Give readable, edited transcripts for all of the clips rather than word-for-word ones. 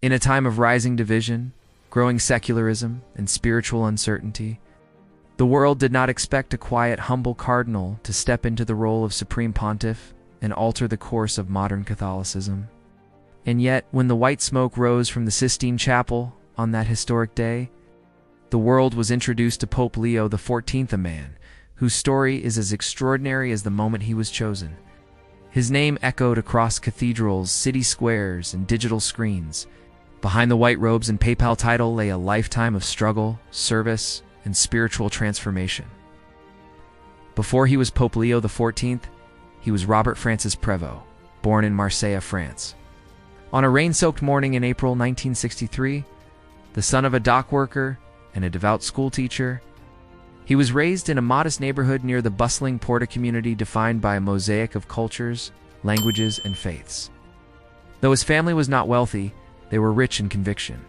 In a time of rising division, growing secularism, and spiritual uncertainty, the world did not expect a quiet, humble cardinal to step into the role of supreme pontiff and alter the course of modern Catholicism. And yet, when the white smoke rose from the Sistine Chapel on that historic day, the world was introduced to Pope Leo XIV, a man whose story is as extraordinary as the moment he was chosen. His name echoed across cathedrals, city squares, and digital screens. Behind the white robes and papal title lay a lifetime of struggle, service, and spiritual transformation. Before he was Pope Leo XIV, he was Robert Francis Prevot, born in Marseille, France. On a rain-soaked morning in April 1963, the son of a dock worker and a devout schoolteacher, he was raised in a modest neighborhood near the bustling Porta community defined by a mosaic of cultures, languages, and faiths. Though his family was not wealthy, they were rich in conviction.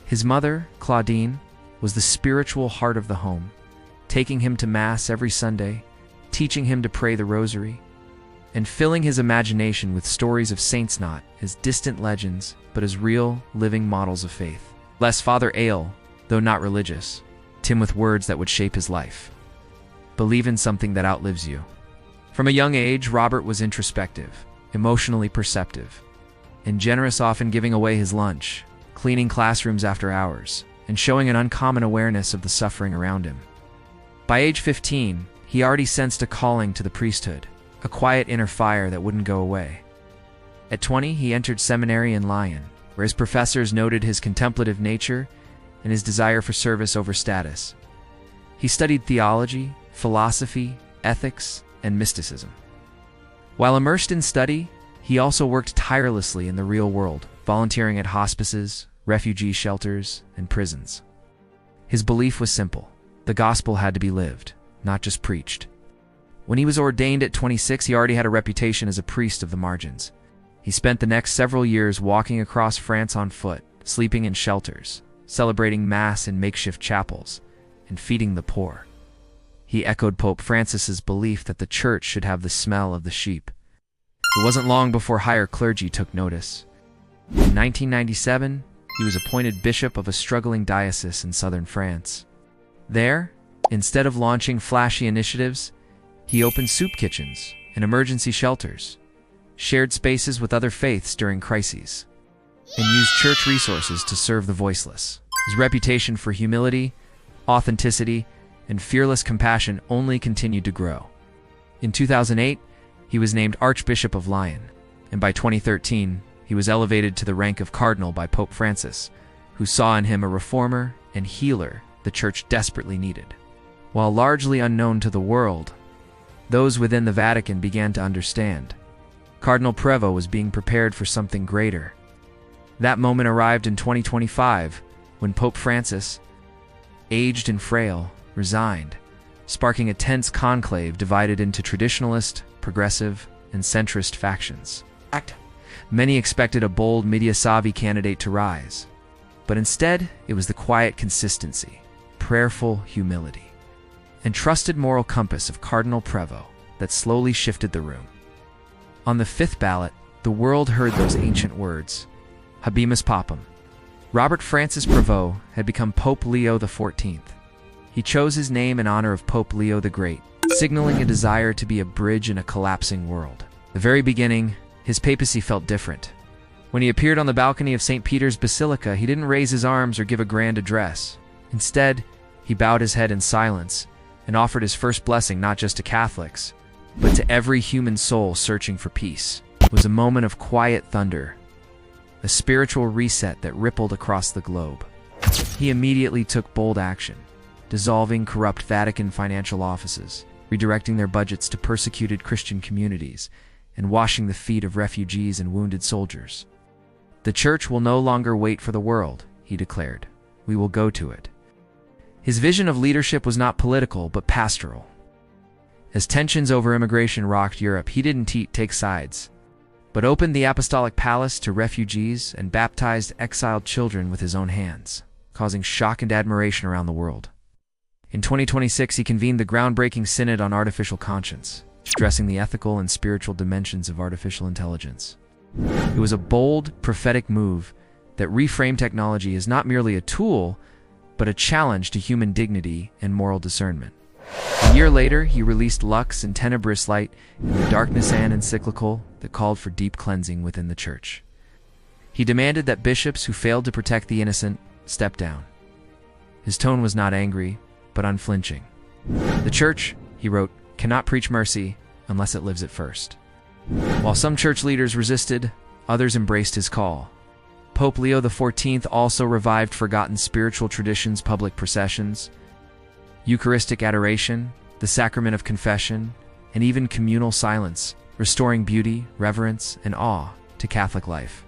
His mother, Claudine, was the spiritual heart of the home, taking him to Mass every Sunday, teaching him to pray the rosary, and filling his imagination with stories of saints not as distant legends, but as real, living models of faith. Lest Father Ale, though not religious, him with words that would shape his life. Believe in something that outlives you. From a young age, Robert was introspective, emotionally perceptive, and generous, often giving away his lunch, cleaning classrooms after hours, and showing an uncommon awareness of the suffering around him. By age 15, he already sensed a calling to the priesthood, a quiet inner fire that wouldn't go away. At 20, he entered seminary in Lyon, where his professors noted his contemplative nature and his desire for service over status. He studied theology, philosophy, ethics, and mysticism. While immersed in study, he also worked tirelessly in the real world, volunteering at hospices, refugee shelters, and prisons. His belief was simple: the gospel had to be lived, not just preached. When he was ordained at 26, he already had a reputation as a priest of the margins. He spent the next several years walking across France on foot, sleeping in shelters, celebrating Mass in makeshift chapels, and feeding the poor. He echoed Pope Francis's belief that the church should have the smell of the sheep. It wasn't long before higher clergy took notice. In 1997, he was appointed bishop of a struggling diocese in southern France. There, instead of launching flashy initiatives, he opened soup kitchens and emergency shelters, shared spaces with other faiths during crises, and used church resources to serve the voiceless. His reputation for humility, authenticity, and fearless compassion only continued to grow. In 2008, he was named Archbishop of Lyon, and by 2013, he was elevated to the rank of Cardinal by Pope Francis, who saw in him a reformer and healer the Church desperately needed. While largely unknown to the world, those within the Vatican began to understand. Cardinal Prevot was being prepared for something greater. That moment arrived in 2025, when Pope Francis, aged and frail, resigned, sparking a tense conclave divided into traditionalist, progressive, and centrist factions. Many expected a bold Media Savi candidate to rise, but instead it was the quiet consistency, prayerful humility, and trusted moral compass of Cardinal Prevot that slowly shifted the room. On the fifth ballot, the world heard those ancient words, Habemus Papam. Robert Francis Prevot had become Pope Leo XIV. He chose his name in honor of Pope Leo the Great, signaling a desire to be a bridge in a collapsing world. At the very beginning, his papacy felt different. When he appeared on the balcony of St. Peter's Basilica, he didn't raise his arms or give a grand address. Instead, he bowed his head in silence and offered his first blessing not just to Catholics, but to every human soul searching for peace. It was a moment of quiet thunder, a spiritual reset that rippled across the globe. He immediately took bold action, dissolving corrupt Vatican financial offices, redirecting their budgets to persecuted Christian communities, and washing the feet of refugees and wounded soldiers. The Church will no longer wait for the world, he declared. We will go to it. His vision of leadership was not political, but pastoral. As tensions over immigration rocked Europe, he didn't take sides, but opened the apostolic palace to refugees and baptized exiled children with his own hands, causing shock and admiration around the world. In 2026, he convened the groundbreaking Synod on Artificial Conscience, stressing the ethical and spiritual dimensions of artificial intelligence. It was a bold, prophetic move that reframed technology is not merely a tool, but a challenge to human dignity and moral discernment. A year later, he released Lux in Tenebris Light in the Darkness An encyclical that called for deep cleansing within the Church. He demanded that bishops who failed to protect the innocent step down. His tone was not angry, but unflinching. The Church, he wrote, cannot preach mercy unless it lives it first. While some church leaders resisted, others embraced his call. Pope Leo XIV also revived forgotten spiritual traditions, public processions, Eucharistic adoration, the sacrament of confession, and even communal silence, restoring beauty, reverence, and awe to Catholic life.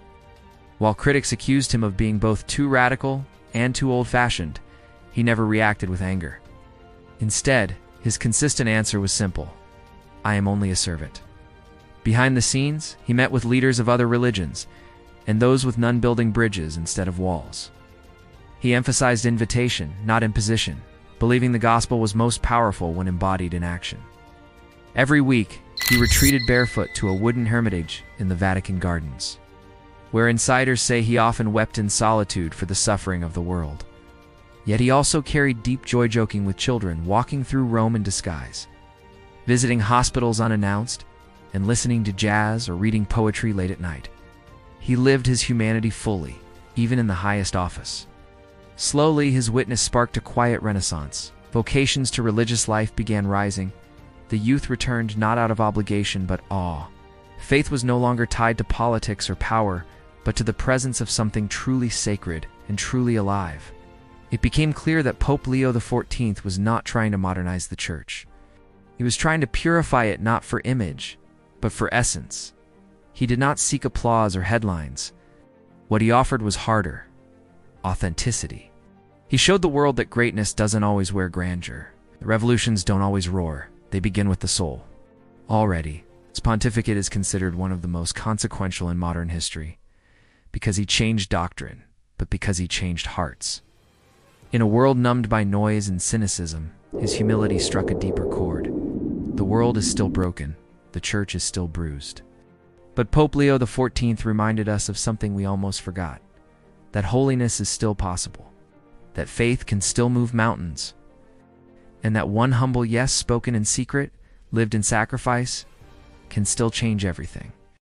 While critics accused him of being both too radical and too old-fashioned, he never reacted with anger. Instead, his consistent answer was simple: I am only a servant. Behind the scenes, he met with leaders of other religions, and those with none building bridges instead of walls. He emphasized invitation, not imposition, believing the gospel was most powerful when embodied in action. Every week, he retreated barefoot to a wooden hermitage in the Vatican gardens, where insiders say he often wept in solitude for the suffering of the world. Yet he also carried deep joy, joking with children, walking through Rome in disguise, visiting hospitals unannounced, and listening to jazz or reading poetry late at night. He lived his humanity fully, even in the highest office. Slowly, his witness sparked a quiet renaissance. Vocations to religious life began rising. The youth returned not out of obligation but awe. Faith was no longer tied to politics or power, but to the presence of something truly sacred and truly alive. It became clear that Pope Leo XIV was not trying to modernize the Church. He was trying to purify it not for image, but for essence. He did not seek applause or headlines. What he offered was harder: authenticity. He showed the world that greatness doesn't always wear grandeur. The revolutions don't always roar. They begin with the soul. Already, his pontificate is considered one of the most consequential in modern history, because he changed doctrine, but because he changed hearts. In a world numbed by noise and cynicism, his humility struck a deeper chord. The world is still broken. The Church is still bruised. But Pope Leo XIV reminded us of something we almost forgot: that holiness is still possible, that faith can still move mountains, and that one humble yes spoken in secret, lived in sacrifice, can still change everything.